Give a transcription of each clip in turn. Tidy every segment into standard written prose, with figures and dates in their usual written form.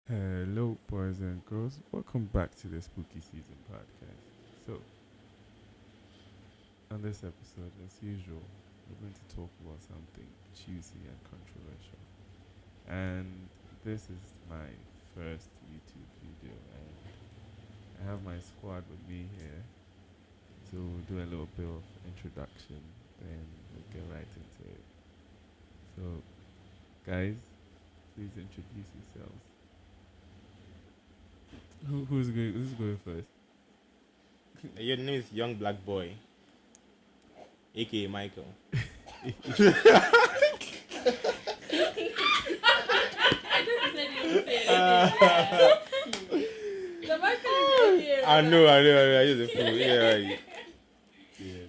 Hello, boys and girls. Welcome back to the Spooky Season podcast. So, on this episode, as usual, we're going to talk about something juicy and controversial. And this is my first YouTube video, and I have my squad with me here. So, we'll do a little bit of introduction, then we'll get right into it. So, guys, please introduce yourselves. Who's going first? Your name is Young Black Boy, aka Michael. I just said you would say the Michael is here. I know. I use the fool. Yeah, right. Yeah,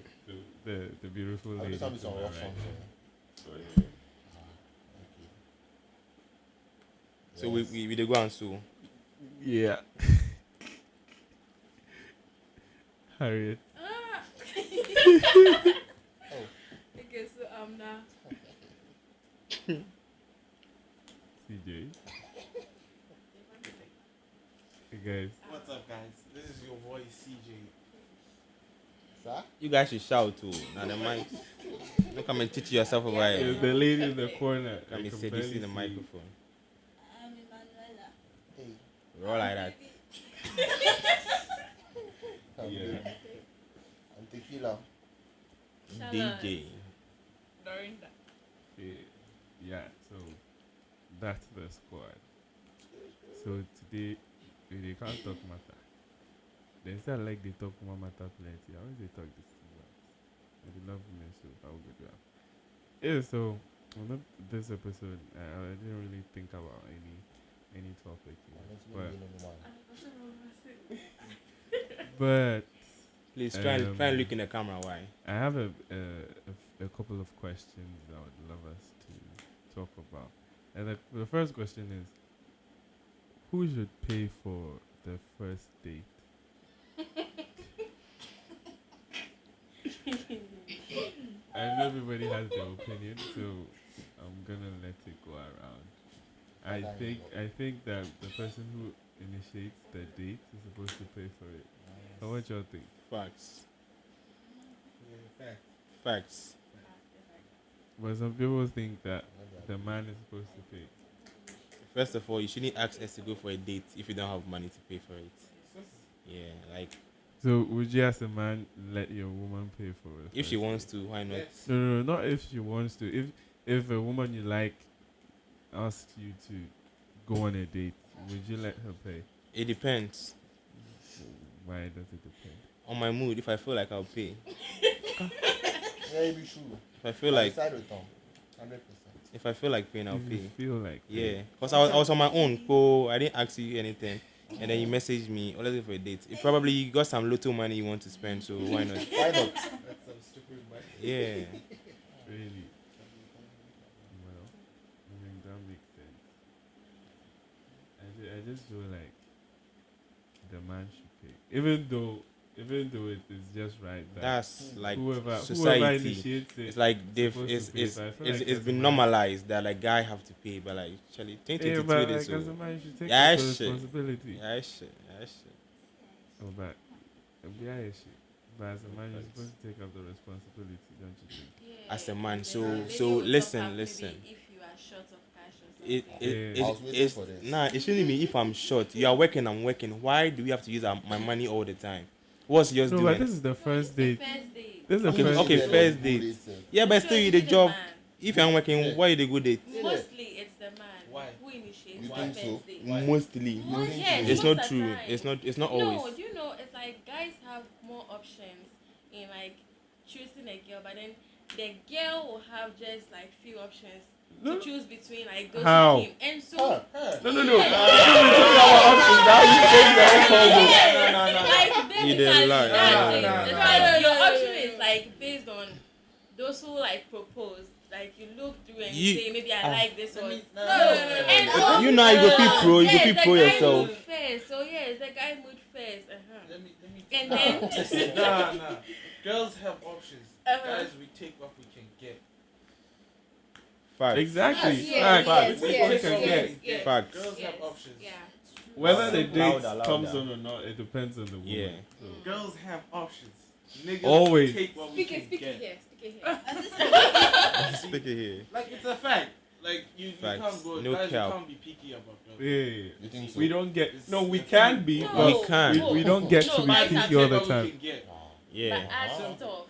the beautiful lady. This is to on my rough right. songs. So we dey go and sue. Yeah. Harriet. Ah. Oh. Okay, so now. CJ. Hey guys. What's up, guys? This is your boy CJ. Sir? You guys should shout too. Now the mic. Don't come and teach yourself over There's here. the lady in the corner. Come I and can say this barely in the see. microphone. I'm Emanuela. Hey. Roll like that. Yeah. I'm Tequila. DJ. Dorinda. Yeah, so that's the squad. So today they can't talk matter. They sound like they talk more matter plenty. I always they talk this too much. I love me so how good you are. Yeah, so on this episode I didn't really think about any topic here. But Please try and look in the camera. Why? I have a couple of questions I would love us to talk about. And the first question is, who should pay for the first date? I know everybody has their opinion, so I'm gonna let it go around. I think that the person who initiates the date is supposed to pay for it. What y'all think? Facts. Yeah, Facts. But some people think that the man is supposed to pay. First of all, you shouldn't ask us to go for a date if you don't have money to pay for it. Yeah, like So would you as a man let your woman pay for it? if she wants to, why not? No, not if she wants to. If a woman you like asks you to go on a date, would you let her pay? It depends Why does it depend? on my mood. If I feel like I'll pay. Yeah, it be true. If I feel like Side with Tom. 100%. if I feel like paying, I'll If you pay. feel like Yeah, because I was on my own. So I didn't ask you anything, and then you messaged me. Oh, let's go for a date. You probably got some little money you want to spend, so why not? Why not? That's some stupid money. Yeah. really. Well, I mean that makes sense. I just feel like the man should pay, even though it is just right that That's like whoever society. initiates it. It's like supposed to pay, so I feel like it's as a been man- normalized that like guy have to pay, but like actually Yeah, 2022 but like, this as a man, you should take Yeah, the shit. responsibility. Yeah, shit. Oh, but yeah, shit. But as a man, you're supposed to take up the responsibility, don't you think? Yeah, As a man, the so- lady so will top listen, up maybe listen. If you are short of cash or It something. it, Yeah. I was it waiting it's for this. nah. It shouldn't be if I'm short. You are working, I'm working. Why do we have to use my money all the time? What's yours No, but doing? this is the first date. First date. This is the Okay, first okay, date. first date. Yeah, but still you the Usually job. man. If I'm working, Yeah. why the good date? Mostly it's the man Why? who initiates You the think first so? date. Mostly. Yeah, It's most not of the true. time. It's not No, always. do you know it's like guys have more options in like choosing a girl, but then the girl will have just like few options No. to choose between like those How? team. And so Huh. No, no, no. like You basically dey lie. that's it. No, It's no, like no, your option is like based on those who like propose. Like you look through and you You- say maybe I like this one. No. And You know you go feel pro. You go yes, feel the pro guy yourself. mood first. So yes, the guy mood first. Let me. And then Nah. Girls have options. Guys, we take what we can get. Facts. Exactly. Yes, Facts. yes, We yes, can yes, get. yes. Facts. Girls Yes, have options. yeah. Whether the date Louder, comes louder. on or not, it depends on the woman. Yeah. So, Girls have options. Niggas Always. take what we can Speak it get. here. Speak it here. Speak it here. Like it's a fact. Like you Facts. can't go. No guys, cap. you can't be picky about girls. yeah. You think so? We don't get. It's No, we a can thing. be, No. but We can. we don't get No, to be but picky Take all the what we time. can get. Yeah. But add Simple. stuff.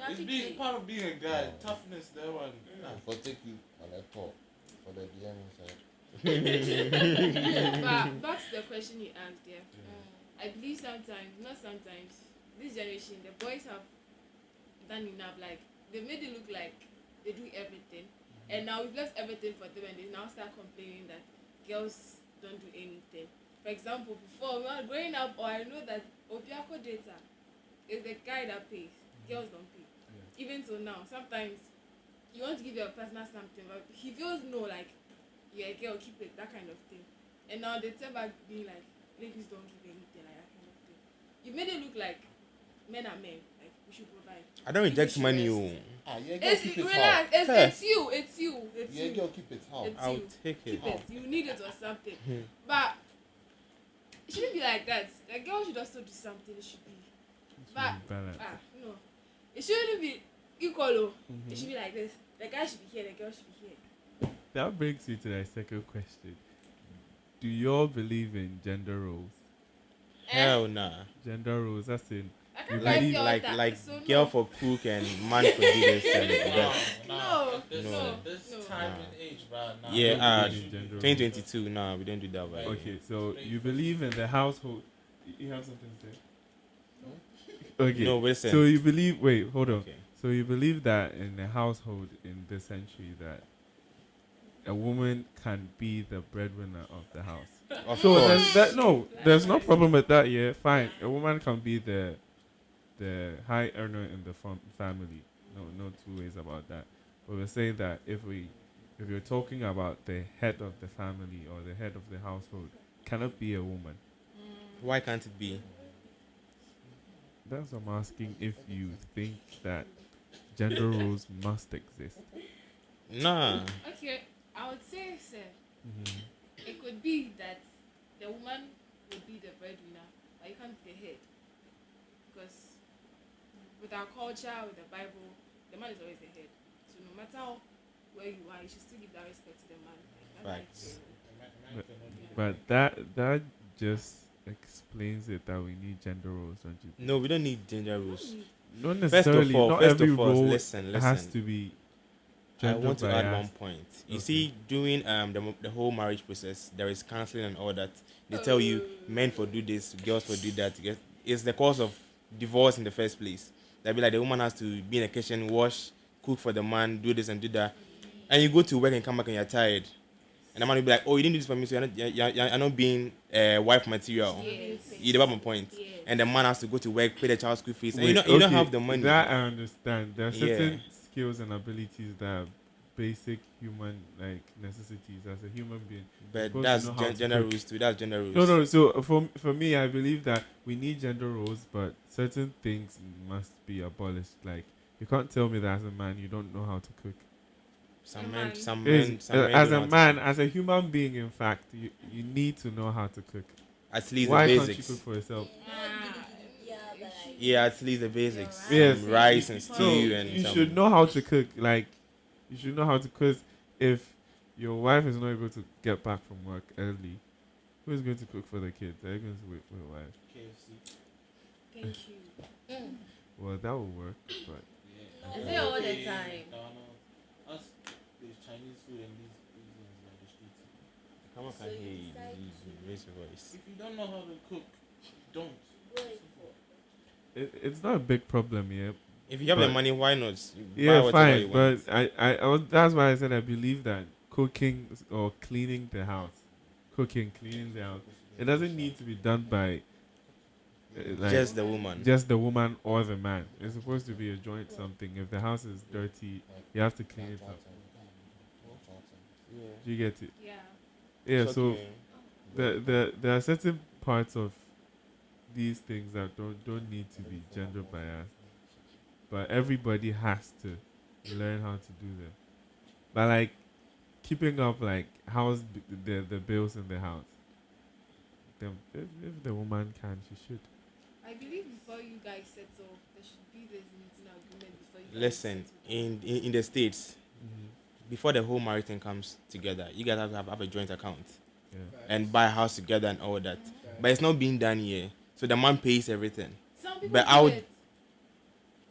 It's Yeah, being picky. part of being a guy. Oh. Toughness, that one. For take you on a call for the DM inside. But back to the question you asked there. I believe sometimes, not sometimes, this generation, the boys have done enough. Like, they made it look like they do everything. And now we've left everything for them and they now start complaining that girls don't do anything. For example, before, when I was growing up, or I know that Obiako data is the guy that pays. Girls don't pay. Even till now, sometimes you want to give your partner something, but he feels no, like, you're a girl, keep it, that kind of thing. And now they turn back being like, ladies don't give anything, like that kind of thing. You made it look like men are men, like we should provide. I don't reject You money. should Oh. rest. Yeah, girl, It's keep it relax, how. it's you, it's Yeah, you. girl, keep it how. It's I'll you. take it. Keep it. You need it or something. But it shouldn't be like that. The girl should also do something. It should be. But Balance. no, it shouldn't be equal. Oh. Mhm. It should be like this. The guy should be here. The girl should be here. That brings me to the second question. Do you all believe in gender roles? Hell nah. Gender roles, that's in. I can't Like believe like that. like So girl no. for cook and man for do this and that. No, This, no, this no. time Nah. and age, bro. Nah, Yeah, nobody uh, should be gender doing 2022. Nah, we don't do that. Right? Okay, so you believe in the household. You have something to say? Okay. No, listen. So you believe. Wait, hold on. Okay. So you believe that in the household in this century that a woman can be the breadwinner of the house. Of So course. there's no problem with that. Yeah, fine. A woman can be the high earner in the family. No two ways about that. But we're saying that if you're talking about the head of the family or the head of the household, cannot be a woman. Why can't it be? That's what I'm asking if you think that gender roles must exist. Nah. Okay, I would say, sir, Mm-hmm. it could be that the woman would be the breadwinner, but you can't be the head. Because with our culture, with the Bible, the man is always the head. So no matter where you are, you should still give that respect to the man. Like, that's Facts. But that just explains it that we need gender roles, don't you think? No, we don't need gender rules. Not First necessarily. of all, not first every of all, role listen. has to be I gender want to add one biased. point. You Okay. see, during the whole marriage process, there is counseling and all that. They tell you men for do this, girls for do that. It's the cause of divorce in the first place. They'll be like the woman has to be in the kitchen, wash, cook for the man, do this and do that. And you go to work and come back and you're tired. And the man will be like, oh, you didn't do this for me, so you're not being wife material. Yes. You get my point. Yes. And the man has to go to work, pay the child school fees. And Wait, you don't okay, have the money. That I understand. There are certain Yeah. skills and abilities that are basic human like necessities as a human being. But Supposed to that's know how to gender cook. rules too. That's gender rules. No. So for me, I believe that we need gender roles, but certain things must be abolished. Like you can't tell me that as a man you don't know how to cook. Some men, some Yes, men, some men as don't a know how man, to- as a human being, in fact, you need to know how to cook. at least Why the can't you basics. cook for yourself? Yeah, at least the basics. Some Yes. rice and So stew and you some- should know how to cook. Like you should know how to cook. If your wife is not able to get back from work early, who is going to cook for the kids? Are you going to wait for your wife? KFC. Thank you. Well, that will work, but Yeah. Is it all the Okay, time? McDonald's. Us, there's Chinese food and these ones on the streets. Come on, can hear you. Raise your voice. If you don't know how to cook, don't. it's not a big problem here. If you have the But- money, why not? Buy Yeah, whatever you fine. want. But that's why I said I believe that cooking or cleaning the house, cleaning the house, it doesn't need to be done by like just the woman. just the woman or the man. It's supposed to be a joint something. If the house is dirty, you have to clean it up. Do you get it? Yeah. Yeah. It's So okay. there are certain parts of these things that don't need to be gender biased, but everybody has to learn how to do them. But like keeping up like the bills in the house, them. If the woman can, she should. I believe before you guys settle, there should be this meeting agreement before you guys Listen, settle. in the States, Mm-hmm. before the whole marriage thing comes together, you guys have a joint account Yeah. and buy a house together and all that. But it's not being done here. So the man pays everything. Some people But do out- it.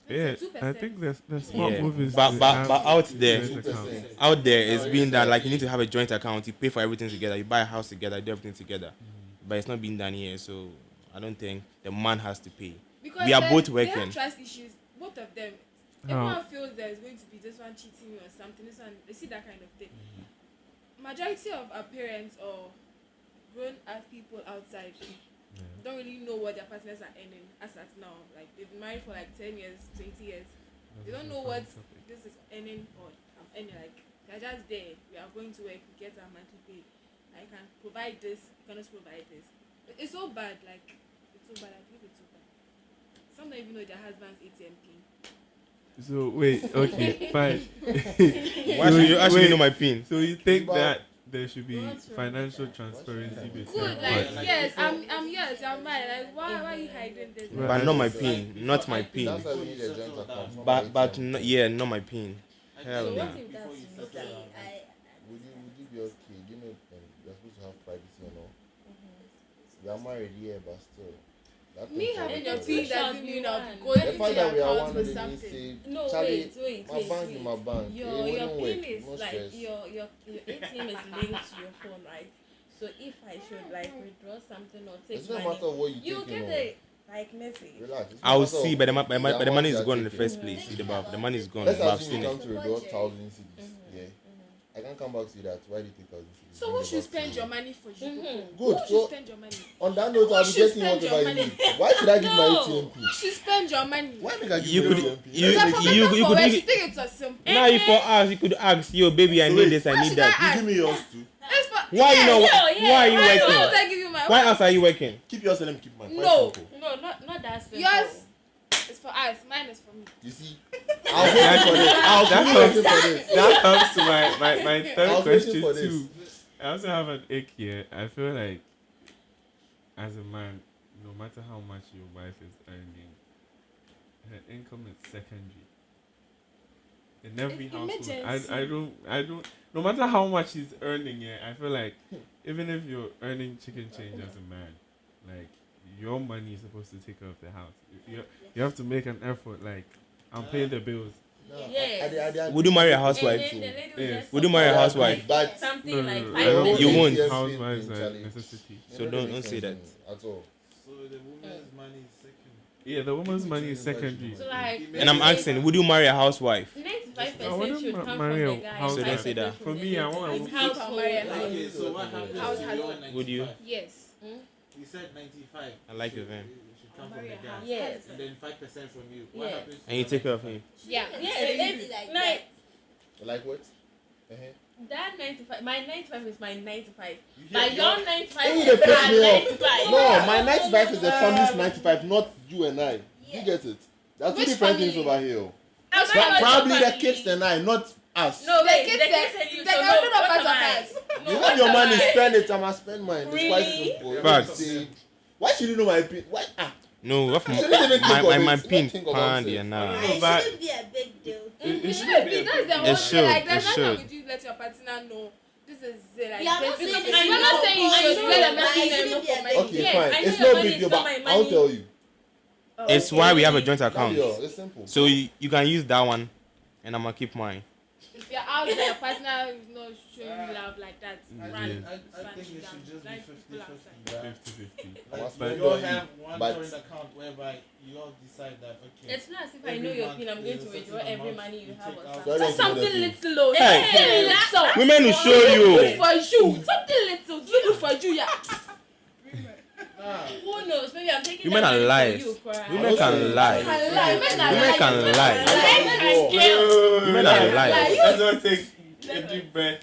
Yeah, It's 2%. I think the smart Yeah, move is but- to but- have but out there- joint account. 2%. Out there, it's being done like you need to have a joint account. You pay for everything together. You buy a house together. Do everything together. But it's not being done here. So I don't think the man has to pay. Because We are both They working. have trust issues, both of them. How? Everyone feels there's going to be this one cheating you or something. This one, they see that kind of thing. Majority of our parents or grown-up people outside Yeah. don't really know what their partners are earning as at now. Like they've been married for like 10 years, 20 years. They don't know what this is earning or I'm earning. Like they're just there. We are going to work, we get our monthly pay. I can provide this, you can also provide this. It's so bad, like it's so bad. I believe it's so bad. Some don't even know their husband's ATM pin. So wait, okay, fine. Why should you actually know my pin? So you think But- that there should be What's wrong financial with that? transparency between Good, like partners? yes, I'm mine. Like why are you hiding this? Right. But not my pin. Not my That's pin. why we need a joint account. But yeah, not my pin. Hell So no. what if that's okay? Would you be okay? You know, you're supposed to have privacy and all. We are married, yeah, but still. that Me thing for having me your is- pin Should doesn't be mean I'll one. go The into fact your that we are account one for of the something. say, No, Charlie, wait, my bank is my bank. It Your wouldn't pin work. is No like stress. your ATM is linked to your phone, right? So if I should like withdraw something or take It's no money, matter what you you take, you get know. the like message. Relax. It's no I'll matter see, of but the money amount is you are gone in the taking. first place. The money is gone. Let's But I've assume seen you it. come to withdraw 1,000 cedis. Yeah. I can come back to that. Why do you take 1,000 cedis? So who should spend your money for you? Good. Who should So spend your money? on that note, I'll be should getting spend your whatever you money? need. Why should I give my No. ATM pin? Who should spend your money? Why make I give You my could- ATM pin? you- Because for better you for could worse, give- you think it's a simple. Now if for us, you could ask, yo, baby, I So need wait, this, I why need should that. I You give me yours too. It's for, Why you know? No, yeah, Why are you why Why working? would I give you my? Why else are you working? Keep yours and let me keep mine. Quite No. simple. No, not that simple. Yours is for us. Mine is for me. You see, I was waiting for this. I was really waiting for this. That comes to my I third was question waiting for this. too. I also have an ick here. I feel like as a man, no matter how much your wife is earning, her income is secondary. In every It's household, emergency. I don't. No matter how much he's earning, yeah, I feel like even if you're earning chicken change as a man, like your money is supposed to take care of the house. You have to make an effort. Like I'm paying the bills. No, Yes. I Would you marry a And housewife? then the lady will Yes. just Would you marry a support, housewife? like, But- something No, like no, five I don't minutes. You think won't. Housewives are Charlie. necessity. So don't say that. At all. So the woman's money is second. Yeah, the woman's money is secondary. So like, And I'm asking, would you marry a housewife? 95% I wouldn't should come marry from a the guy. housewife. So don't say that. For me, I want a It's woman. household. Mariah, Like, Okay, so what happens House to has- your 95? Would you? Yes. You said 95. I like it, man. It should come from Marry the a guy. house. Yes. And then 5% from you. What Yes. happens to And you the take care of 95? him. Yeah. Yes, it's like Like what? that 95. My 95 is my 95. You But hear- your 95 Hey, is they piss my me off. 95. No, my 95 is the family's 95, not you and I. You get it? There are two Which different family? things over here. I'm talking about Probably your the family. kids and I, not us. No, The wait, kids the said- kids and you. they So are no, not what part am of I? us. No, You what have your am money, I? spend it, I'ma spend mine. It's quite Really? simple. You Facts. don't say- Why should you know my pin? Why? No, what You shouldn't even think of my it. pin Don't think about pan it. there now. No, but It shouldn't be a big deal. it should That's be. the whole It thing. should, Like, it there's nothing should. would you let your partner know. This is like. Yeah, I'm not this- saying we're it's not no, saying you I should know, let them but know it for shouldn't be a my. big Okay, Yes, fine. I know It's your no money big is deal, not but my I'll money. tell you. Oh, It's okay. why we have a joint Tell account. you, it's simple. So you can use that one, and I'm gonna keep mine. If you're out there, your partner is not showing you love like that. Mm, Run, yes. I think it should just be like 50-50. people outside. Yeah. 50-50. Like, But- you all have one but- joint account whereby you all decide that, okay. It's not as if I every know your month pin, I'm going there's to a certain withdraw every amount money you have take or out. something. Sorry. Just something little. Hey, Something little. Women will show Good you. for you. Something little. You do for you, yeah. Nah. Who knows? Maybe I'm taking Women that are money liars. for you, cry. Women can lie. Can lie. Women can lie. Women are Like, liars. you- Let's not take a deep breath.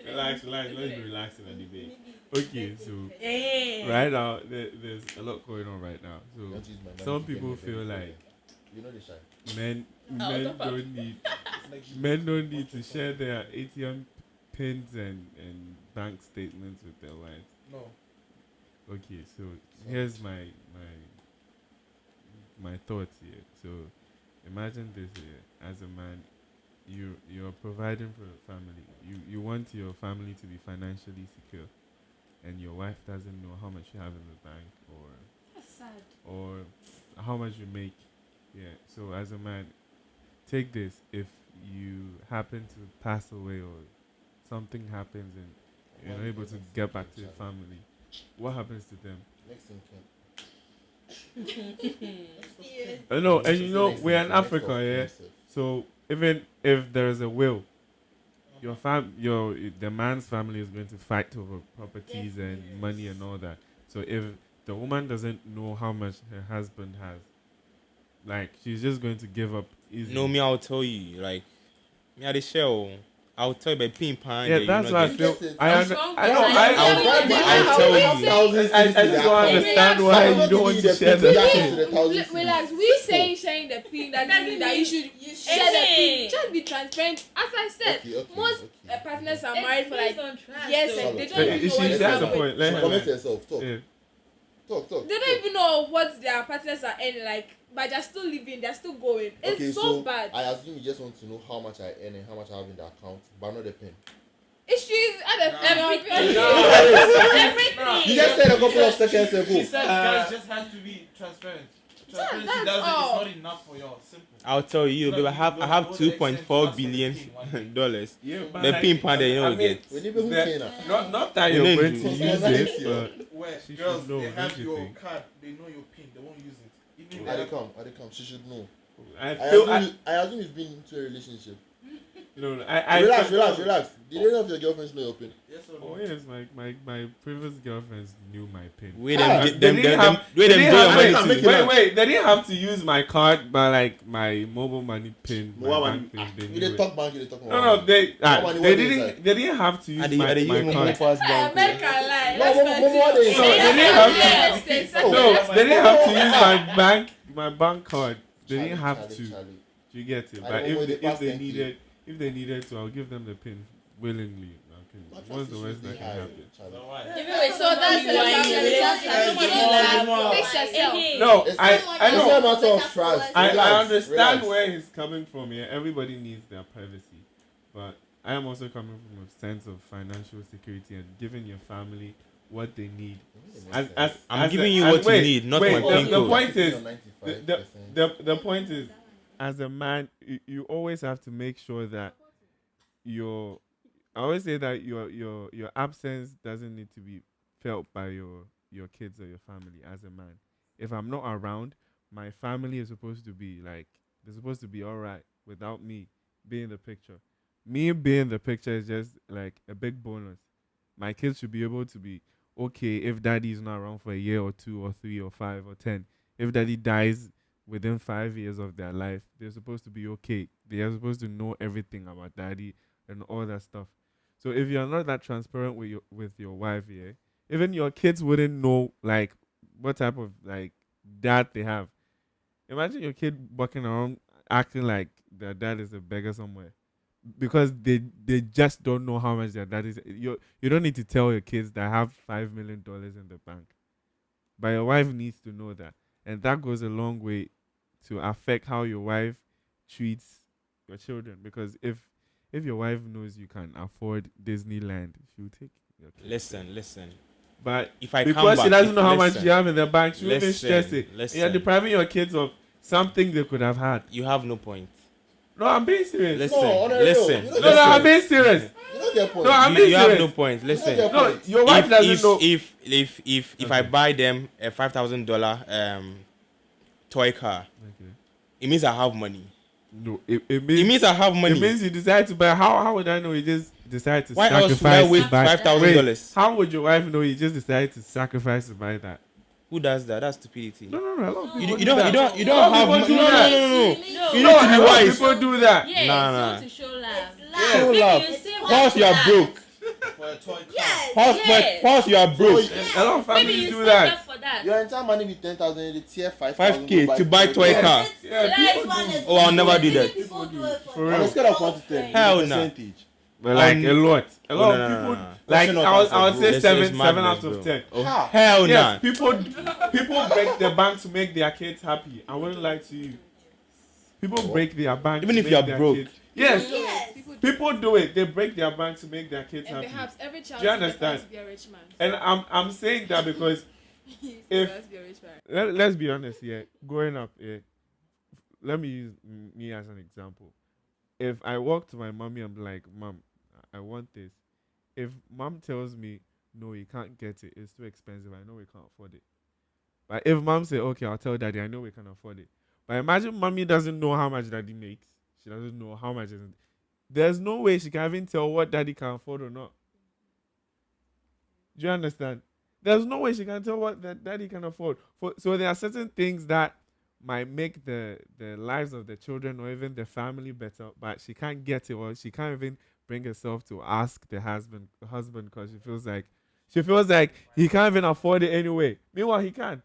Relax. Let's be relaxing at the debate. Okay, so Eh. right now there's a lot going on right now. So Don't use my money some to pay people me feel for like it. You know the shy. men top up. don't need It's like men don't need to share their ATM pins and bank statements with their wives. no. Okay, so here's my thoughts here. So imagine this here. As a man, you're providing for a family. You want your family to be financially secure, and your wife doesn't know how much you have in the bank That's sad. or how much you make. Yeah. So as a man, take this. If you happen to pass away or something happens and you're not able to get back to your family, what happens to them? Next in kin. No, and you know Next we're in kin, next Africa, of yeah. kin, sir. So even if there is a will, the man's family is going to fight over properties and money and all that. So if the woman doesn't know how much her husband has, like she's just going to give up easily. No, me, I'll tell you. Like, me, I the shell. I'll tell you by ping pong. Yeah, that's why I feel. get it. I I'm know. strong, I know. but I I'll tell you. I just don't understand why you don't want to share the thing. Relax. We saying sharing the pin doesn't mean that you should share the pin. Just be transparent. As I said, most partners are married for like years and they don't even know She what is has a happening. point. Let her Comment know. yourself. Talk. Yeah. Talk. They don't even know what their partners are earning, like, but they're still living, they're still going. It's Okay, so bad. I assume you just want to know how much I earn and how much I have in the account, but not the pen. Issues at the Everything. You just said a couple of seconds ago. She said guys just have to be transparent. Transparency that's doesn't, all. it's not enough for y'all. Simple. I'll tell you, babe, I have Go the extent to $2.4 ask for the billion pin one day. dollars. Yeah, but The like, pin pong that you I don't mean, get. We need to that- not that You you're need going to. to It's use not it, nice, but Where She girls, should know, they have don't you your think? card, they know your pin, they won't use it. Even I if they come. She should know. I I feel. assume you've been into a relationship. No, I Relax. Did any of your girlfriends know your pin? yes or no. Oh yes, my previous girlfriends knew my pin. Wait, Ah, them, They them, didn't them, have- them, wait, them, they do didn't your have- money wait, too. make it Wait, they didn't have to use my card, but like my mobile money pin, my bank pin, they You knew did it. talk bank, you did talk No, they money, they what didn't inside? they didn't have to use Are they my using card. pass bank? American lie. No, Let's what continue. is No, they didn't have to. Yes, No, they didn't have to use my bank card. They didn't have to. Charlie. You get it. I But don't know the if past they 10K. needed to, I'll give them the pin willingly. Okay. What's the worst that can happen? So why? Even with So that's somebody you are in a relationship, Fix yourself. No, It's I It's not a know. matter of trust. I Relax, understand relax. where he's coming from here. Everybody needs their privacy. But I am also coming from a sense of financial security and giving your family what they need. I'm giving you what you need, not my pin the code. point is, 95%. the point is, as a man, you always have to make sure that I always say that your absence doesn't need to be felt by your kids or your family. As a man, if I'm not around, my family is supposed to be like, they're supposed to be all right without me being in the picture. Me being in the picture is just like a big bonus. My kids should be able to be okay if daddy is not around for a year or 2 or 3 or 5 or 10. If daddy dies within 5 years of their life, they're supposed to be okay. They are supposed to know everything about daddy and all that stuff. So if you're not that transparent with your wife, yeah, even your kids wouldn't know like what type of like dad they have. Imagine your kid walking around acting like their dad is a beggar somewhere, because they just don't know how much their dad is. You don't need to tell your kids that have $5 million in the bank, but your wife needs to know that, and that goes a long way to affect how your wife treats your children. Because if your wife knows you can afford Disneyland, she'll take your kids. Listen. But If I come because she back, doesn't know how much listen, you have in the bank, she won't even listen, stress it. listen. You're depriving your kids of something they could have had. You have no point. No, I'm being serious. Listen, No, on a real, listen. you No, don't I'm being serious. You don't get point. No, I'm You, being you have no serious. point. Listen. get No, your wife doesn't know. If I Okay. buy them a $5,000 toy car, Okay. it means I have money. No, it It means means I have money. it means you decide to buy. How would I know you just decided to Why else sacrifice would I waste to buy? $5,000? How would your wife know you just decided to sacrifice to buy that? Who does that? That's stupidity. No. A lot of people You do don't that. you don't A lot have of money. people No, do that. no. You No, need to be a lot of wise. people do that. Yes, Nah. you want to show love. Show Maybe love. you save Whilst that you are for broke. For a toy car. Yes. Whilst you are broke. A lot of Maybe families you do save that. that for that. Your entire money be 10,000 in the tier 5,000. 5K to buy toy car. Yeah, people do. Oh, I'll never do that. For On a real. scale of 1 to 10, Hell the nah. percentage. But like a lot Oh, of no, people. no. Like Question not I would answered, say bro. seven madness, out bro. of 10. Oh, How? hell Yes, no. people break the bank to make their kids happy. I wouldn't lie to you. People break their bank Even to if make you are their broke. kids. Yes, Yes. people do it. They break their bank to make their kids And happy. perhaps every child Do you should get understand? to be a rich man. And I'm saying that because He if- has to be a rich man. let's be honest here. Growing up, let me use me as an example. If I walk to my mommy and be like, "Mom, I want this," if mom tells me, "No, you can't get it. It's too expensive. I know we can't afford it." But if mom say, "Okay, I'll tell daddy. I know we can afford it." But imagine mommy doesn't know how much daddy makes. She doesn't know how much. There's no way she can even tell what daddy can afford or not. Do you understand? There's no way she can tell what that daddy can afford. So there are certain things that might make the lives of the children or even the family better, but she can't get it, or she can't even bring herself to ask the husband because she feels like he can't even afford it anyway. Meanwhile, he can.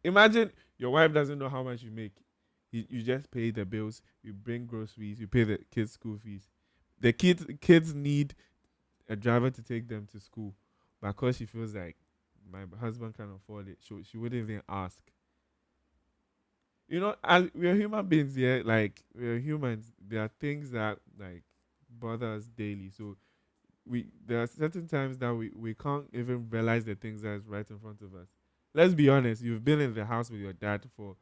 Imagine your wife doesn't know how much you make. You just pay the bills, you bring groceries, you pay the kids' school fees. The kids need a driver to take them to school, but because she feels like my husband can afford it, she wouldn't even ask. You know, as we're human beings here, like we're humans, there are things that like bother us daily. So there are certain times that we can't even realize the things that is right in front of us. Let's be honest, you've been in the house with your dad for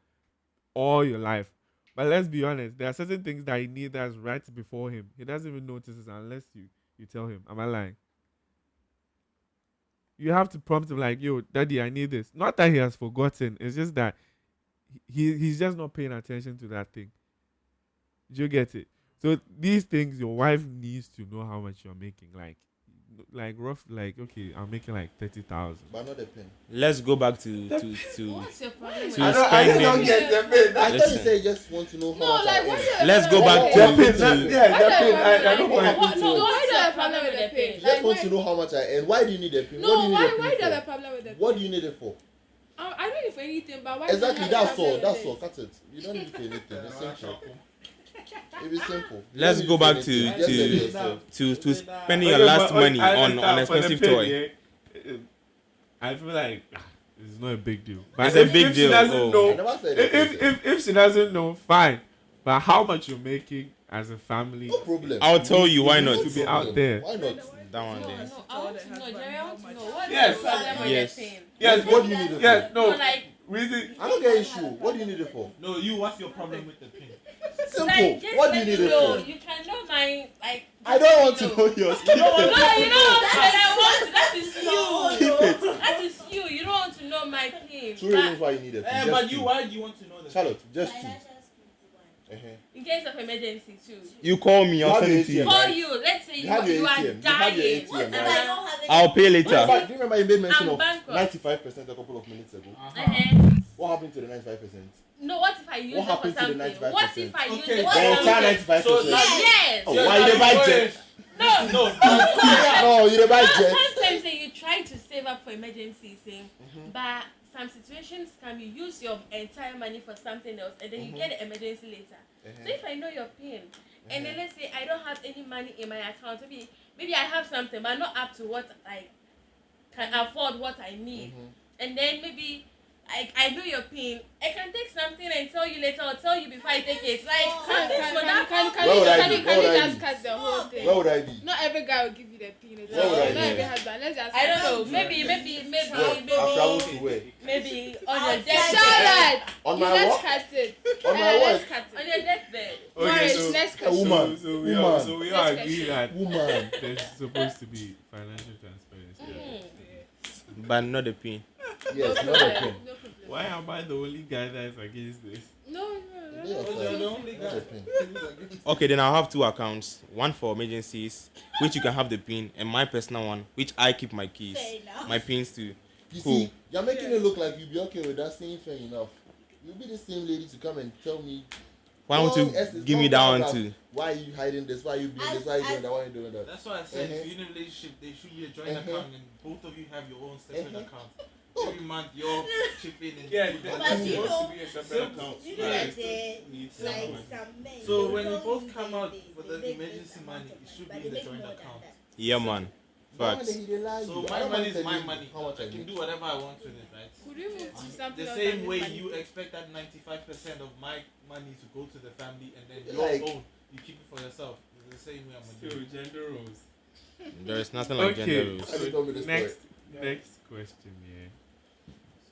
all your life. But let's be honest, there are certain things that he needs that's right before him. He doesn't even notice it unless you tell him. Am I lying? You have to prompt him like, "Yo, daddy, I need this." Not that he has forgotten. It's just that he's just not paying attention to that thing. Do you get it? So these things, your wife needs to know how much you're making. Like rough, like, okay, I'm making like 30,000. But not the pen. Let's go back to What's your problem with to that? I don't spending. get the pen. I thought you Listen. said you just want to know how No, much like, I what's earn. your Let's go back What- to The pin, I don't What- mind. what- no, What's why do you your have a problem with the problem pin? with You Like, just want why- to know how much I earn. Why do you need a pin? No, What do you need why a pin do you have a for? problem with the pin? What do you need it for? I don't need for anything, but why Exactly, do you have a that's all. problem That's with all. it? Cut it. You don't need it for anything. It's simple. It is simple. You Let's don't go need it for back to- anything. Just to- say it yourself. to spending your Okay, last but money I on understand, for the expensive pin, toy. I feel like it's not a big deal. But It's a big if she deal, doesn't oh. I know, never said it. if she doesn't know, fine. But how much you're making as a family, No problem. I'll tell you why not. to be out there. Why not? That one No, there. no, I want to know, Jerry, I want to know what's Yes. the problem with Yes. the pin? Yes, What do you need it yes, for? no, No, like, reason. I don't get issue. What do you need it for? No, what's your problem with the pin? Simple. like, just What do let you need me it know. for? You can know my, like. I don't want to know yours. Keep No, it. you don't. I want. That is you. Keep it. That is you. You don't want to know my pin. Two reasons why you need it. Eh, but you, why do you want to know that? Charlotte, just two. In case of emergency too. You call me, You I'll have send your it to you. ATM. Call you. Let's say You have your you are ATM. You have your dying. ATM, And I don't have any. I'll pay Do later. you remember you made mention I'm of bankrupt. 95% a couple of minutes ago? What happened to the 95%? No, what if I use What it for happened to the something? 95%? What if I use Okay, it for The entire something? 95%. So, Yes. Oh, why you dey buy jet? No. No, No, you dey buy jet. Sometimes you try to save up for emergencies, but some situations can you use your entire money for something else and then you get the emergency later. So if I know your pin and then let's say I don't have any money in my account, maybe I have something but not up to what I can afford what I need. And then maybe I know your pin. I can take something and tell you later or tell you before I take it. Like Can you just cut the whole thing? Where would I be? Not every guy will give you the pin. Where would I Not be? every husband. Let's just. I don't know. Maybe I've traveled to where? maybe on your Outside. deathbed. Charlotte, On you my let's what? cut it. On my Let's what? cut On it. your deathbed. Morris, let's cut A it. woman. So Woman. we Let's all get agree you. that Woman. there's supposed to be financial transparency. But not the pin. Yes, not a pin. No problem. Why am I the only guy that is against this? No. Yes, you're the only not guy. a pin. Okay, then I'll have two accounts. One for emergencies, which you can have the pin, and my personal one, which I keep my keys, Fair enough. my pins to. You Cool. see, you're making it look like you'll be okay with that saying fair enough. You'll be the same lady to come and tell me. Why don't long you essence, give me long that one paragraph. too? Why are you hiding this? Why are you doing this? Why are you doing that? Why are you doing that? That's why I said if you're in a relationship, they should be a joint account and both of you have your own separate account. No every month you're chipping in. Yeah, But But it you wants know, to be a separate account. you know but that it still needs like someone. some men. So they when you tell both you come that out they for make the this emergency amount money, of it should but be they in the make joint more than account. that. Yeah, man. Facts. So my money is my money. I can do whatever I want with it, right? Could you move to something The else same than way this money? you expect that 95% of my money to go to the family and then Like- your own, you keep it for yourself. It's the same way I'm Still, gonna do it. gender roles. There is nothing like Okay. gender roles. I didn't know this Next question, yeah.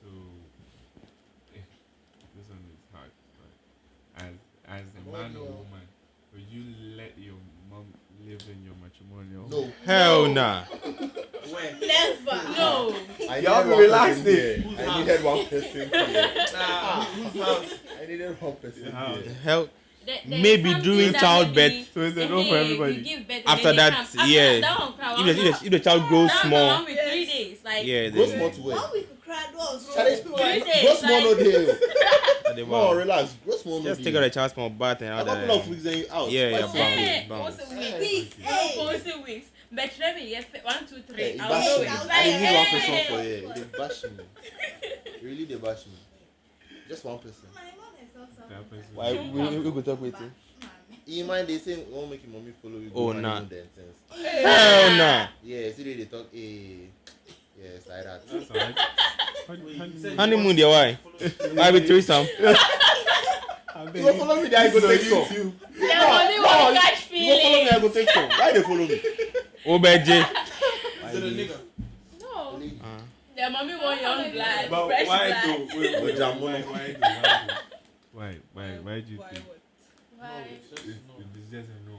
So, this one is hard, but as a man or woman, would you let your mom live in your matrimonial? No. Hell nah. Where? Never. No. I Y'all needed be one person relaxing. here. Whose I house? needed one person here. Nah, whose house? I needed one person Yeah. here. Hell. There's Maybe something during that childbirth. maybe, So it's a no for everybody. You give birth After and then that, they come. yeah. After that one cry, If the child grows that small, one with 3 days. Like, yeah, Go then small to where? 1 week of crowd was Charlie, so go small no deal. they No, wow. relax. Go small no Just deal. take out the child small bath and A all couple that. of weeks and you out. Yeah, yeah, Quite bounce, simple. bounce. once a week. Peace. No, Hey. once a week. But let me, yes, 1, 2, 3. Hey, I'll bash know me. it. I'll I didn't need one Hey. person for here. They bash me. Really, they bash me. Just one person. My mom herself That person. Why we go talk with him? You mind they say won't make your mommy follow you. Oh, go nah. honeymoon then sense. Hell nah. Yeah, see they talk yes like that. That's alright. Wait, you said Honeymoon, you there, want why? to follow- Why be threesome? You go follow me there, I go take some. You The money will catch go follow me, I feelings. go take some. Why they follow me? Obeje. Is it a nigga? No. The mommy want young blood, But fresh why blood. though? Wait, But jam why? money. Why do you think? No, it's just It's no. just a no.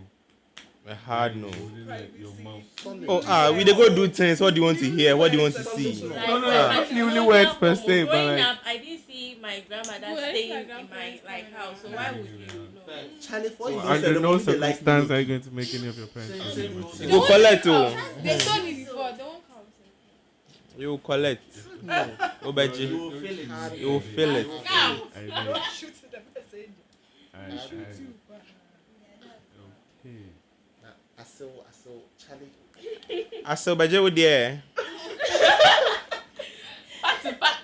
A hard no. You wouldn't let your mom. Oh, we they go do things. What do you want to hear? What do you want to see? Like, No, my newlyweds per growing se, but like. up, I didn't see my grandmother Well, staying my in my grandparents like coming house. So out. why would you? No. Facts. Charlie, for So you under no circumstance are you going to make any of your parents Same, come same in rule. with You you? go collect They oh. told me before. They won't come. You collect. You Obeje. will feel it. You will feel it. Come. I know. Shoot the messenger. Okay. I saw Charlie. I saw Obeje with there. Back to back.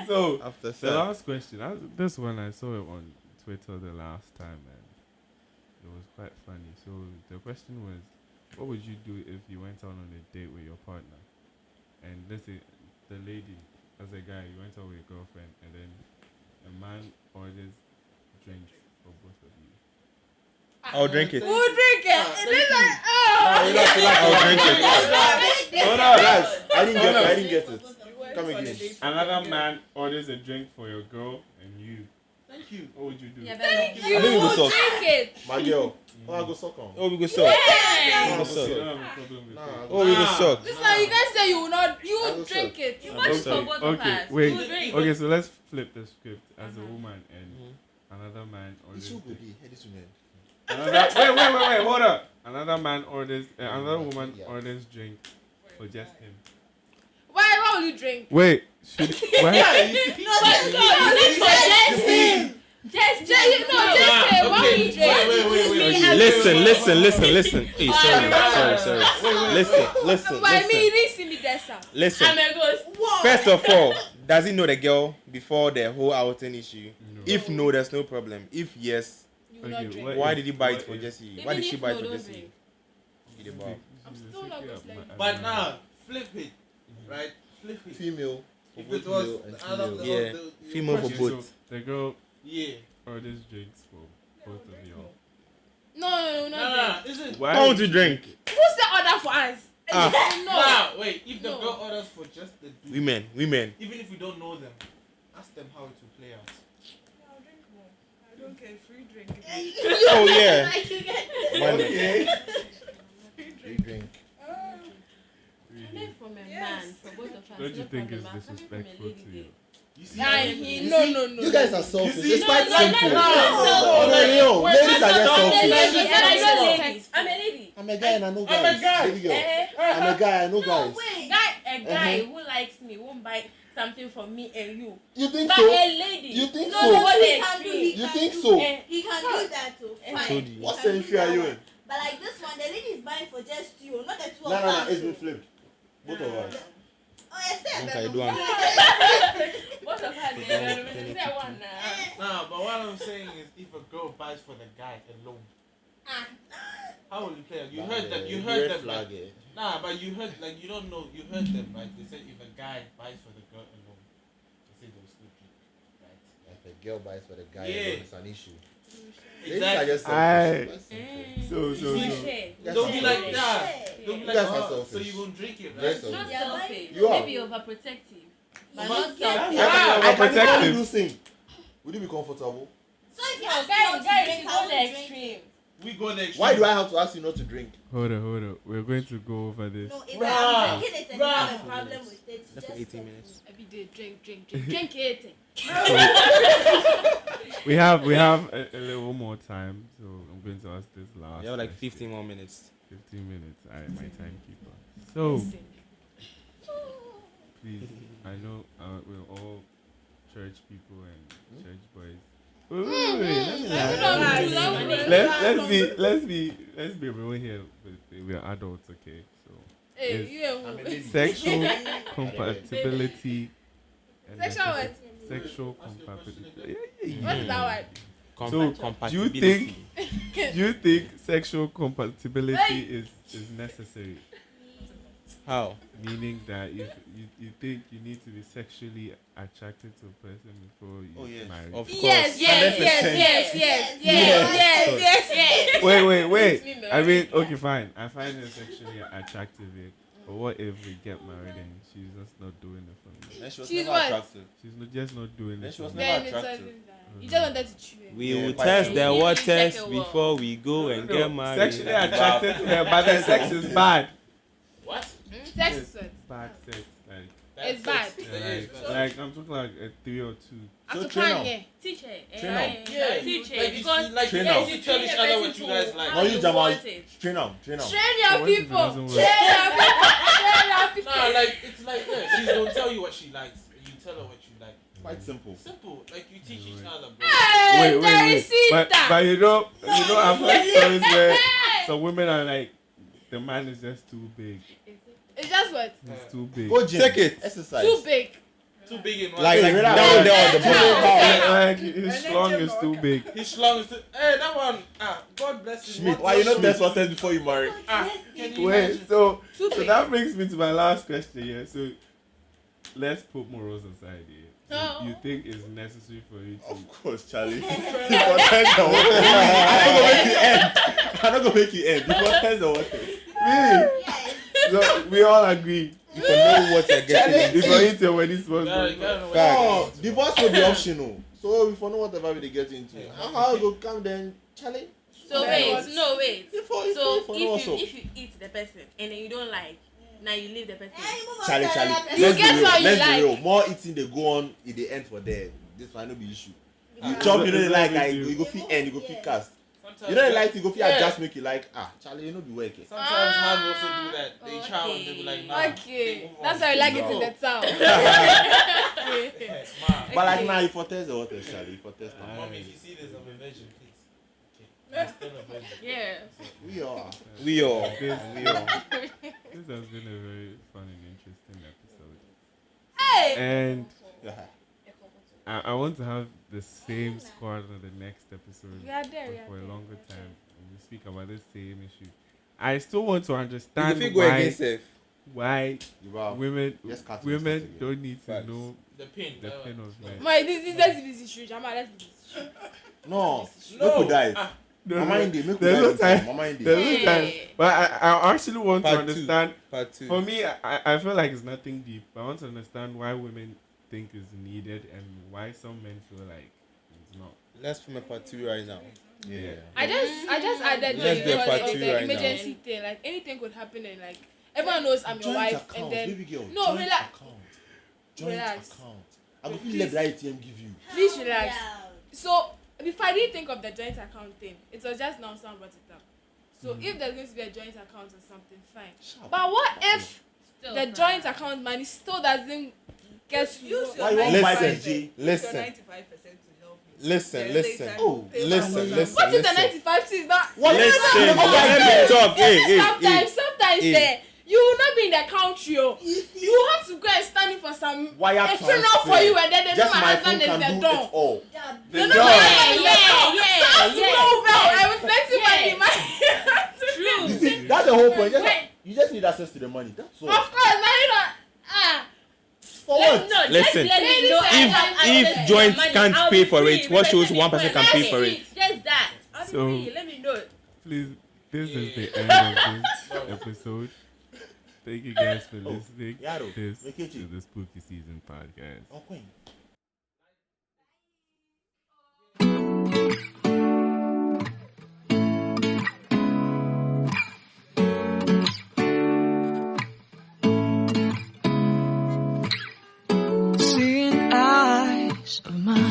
So After the that. last question. This one I saw it on Twitter the last time, and it was quite funny. So the question was, what would you do if you went out on a date with your partner, and let's say the lady, as a guy, you went out with your girlfriend, and then a man orders drinks for both of you. I'll drink it. Who drink it? It is like, I'll drink it. Hold on, guys. I didn't get it. Come again. Another man orders a drink for your girl, and you. Thank you. What would you do? yeah, I but think we go soft. drink it. My girl. Oh, I go suck on. Oh, we go soft. Yeah. We go You soft. don't have a problem with Nah, it. I Oh, we go Nah. soft. This one, you guys say you will not. You I will will drink serve. it. You want Okay. for both of Okay, us. wait. Who drink? Okay, so let's flip the script. As a woman and another man It's orders. so good. Hey, this woman. Wait, hold up. Another man orders. Another woman Yeah. orders drink for just him. Why will you drink? Wait, should why? Just Just say, why will you drink? Listen. Hey, sorry. Listen. But I mean, you didn't see me there, sir. Listen. I'm a ghost. First of all, does he know the girl before the whole outing issue? No. If no, there's no problem. If yes, You will not Okay, drink. what- why if- did he buy it what for if- Jessie? Even Why did she if buy it no, for don't Jessie? drink. He did buy. I'm still not gonna slide. But now, flip it. Right? Flip it. Female. For If both it was male and the other, female. Yeah, female for Okay, both. so the girl Yeah. orders drinks for both of y'all. No, not drink. Isn't Why I want would to you drink. Who said order for us? Ah. No. Now, wait. If the No. girl orders for just the dude, Women. even if we don't know them, ask them how it will play out. I'll drink more. I don't care. Free drink. Oh yeah. Like you get Why not? Free drink. Coming from a Yes. man, for both of us. Don't you no think it's problem. I'm coming from a disrespectful lady to you? there. You see? No. You guys are selfish. You see? It's quite No, simple. no. Ladies are just I'm a selfish. lady, and I know Selfish. ladies. I'm a lady. I'm a guy and I know I'm a guys. guy. Baby girl. Eh, I'm a guy, I know No, guys. wait. a guy who likes me won't buy something for me and you. You think But so? a lady. You think no, so? No, what He the can do, extreme. he You can think do. so? Eh, He can do that too. Eh. Fine. Told you. He What can do century are that you one. in? But like this one, the lady is buying for just you, not the two No, of us. it's been flipped. Both of us. Oh, Esther, Okay, do one. What of her? That one now. Nah, but what I'm saying is, if a girl buys for the guy alone, how will you play it? You heard that. You heard them. flag. Nah, but you heard, like, you don't know. You heard them, right? They said if a guy buys for the girl alone, they say they'll still drink, right? If a girl buys for the guy, Yeah. it's an issue. Exactly. So. Don't be like that. Don't be You like, guys are oh, so selfish. you won't drink it, Very right? selfish. Not Yeah, selfish. you are. Maybe overprotective. But But- not Yeah. selfish. I can Protective. even do sing. Would you be comfortable? So if you No, ask guys, me not to guys, drink, you I go won't the drink. extreme. We go the extreme. Why do I have to ask you not to drink? Hold on. We're going to go over this. No, if Rah, I'm drinking it and you rah. have a problem with it, That's for just 18 tell minutes. me. Every day, drink it. We have a little more time, so I'm going to ask this last. You have like question. 15 more minutes. 15 minutes. I my timekeeper. So please, I know we're all church people and church boys. Wait, let's be real here. We're adults, okay? So Hey, Yes. you I mean, sexual compatibility and Sexual what? sexual compatibility. What's that So, compatibility. do you think sexual compatibility is necessary? How? Meaning that if you think you need to be sexually attracted to a person before you Oh, yes. marry. Of course. Yes. Wait. I mean, okay, fine. I find her sexually attractive, but what if we get married and she's just not doing it for me? Then she was She's never what? attractive. She's not just not doing Then it she for was me. never Then it's attractive. something that you just wanted to chew it. We Yeah, will quite test so. the You waters check it well. before we go and get married. Sexually attracted to her, but the sex is bad. What? Sex is what? Bad sex, like. It's bad. Like I'm talking like a 3 or 2. So After train plan, her. yeah. Teacher. Train her. Yeah, Teacher. like Because like Train you her. guys tell each other what you guys like. How you Jamal? want it. Train her. Train So your what if it people. doesn't work? Train your people. Nah, like it's like that. She don't tell you what she likes. You tell her what you like. Quite simple. Simple. Like you teach each other, bro. Hey, But you know I've heard stories where some women are like, the man is just too big. It's just what? He's too big. Go gym. Take it. Exercise. Too big. Too big in one. Like Hey, down relax. there on the bottom. Like his schlong is too big. His schlong is too. Hey, that one. God bless him. Schmidt, why you not test one test before you marry? Can you Wait, imagine? so Too big. that brings me to my last question here. So let's put morals aside here. So Oh. you think it's necessary for you to? Of course, Charlie. You contest the waters. I'm not gonna make you end. You contest the waters. Really? So we all agree. You can know what you're getting If into. you eat your wedding supposed You gotta know what Fact. you're No, getting into. divorce will be optional. So if you know whatever they get into, how go come then, Charlie? So Yeah. wait. If So you know what's up. if you eat the person and then you don't like, now you leave the person. Charlie. You Let's get be real. what you Let's like. be real. More eating they go on in the end for them. This might not be issue. You chop, you know they like, you go fit end, you go fit cast. Sometimes You know they like to go fit Yeah. adjust, make you like, Charlie, you know be working. Sometimes hands also do that. They try and they be like, nah. they Okay. move on. That's how I like it in No. the town. Yes, man. But like now, you for test the waters, Charlie. You for test them. Mommy, if you see this, I'm a virgin, please. Okay. I'm still a virgin. Yeah. We are. We all. This has been a very fun and interesting episode. Hey. And Yeah. I want to have the same squad on the next episode We are there. for a longer time. And we speak about the same issue. I still want to If understand you go against it, why You are. women Yes, cut it, women start again. don't need to Facts. know The pin. the pain of men. My let's be this true. Jama, let's be this true. No. No. Make we die. Ah, No, Mama no, in the make we there's no die. time. Mama in the. There's no time. Hey. But I actually want to Part two. understand. part 2. For me, I feel like it's nothing deep. But I want to understand why women think it's needed and why some men feel like it's not. Let's film a part 2 right now. Yeah. I just added Let's it do a because part of two the right now. emergency thing. Like anything could happen and like everyone knows I'm your Joint wife account, and then baby girl. No, joint relax. account. Joint Relax. account. I will Please. feel let the ATM give you. please relax. So before I didn't think of the joint account thing, it was just now someone brought it up. So if there's going to be a joint account or something, fine. Sharp. But what if Still the fine. joint account money still doesn't get to Use Why your you want Listen. 95%. Use your Listen. 95% to help you. Listen, Then listen. later Oh, pay listen, back listen. What if the listen. 95 is not? What? Listen, Let me let me talk. Hey, hey, Sometimes Hey. say you will not be in the country. Oh. You will have to go and stand in for some Wire a funeral transfer. for you, and then they know Just my my phone husband is can the do don. it all. They know my husband is the don. So I have to go well. I will plenty money in my You see, that's the whole point. You just need access to the money. That's all. Of course, now you know. For what? Listen, let me know if joint can't pay for it, what shows one person can pay for it? Just that. I'll be So- free. Let me know. Please, this is the end of this episode. Thank you guys for listening. Yaro, This make it is the Spooky Season podcast. Oh, Queen. Seeing eyes of mine.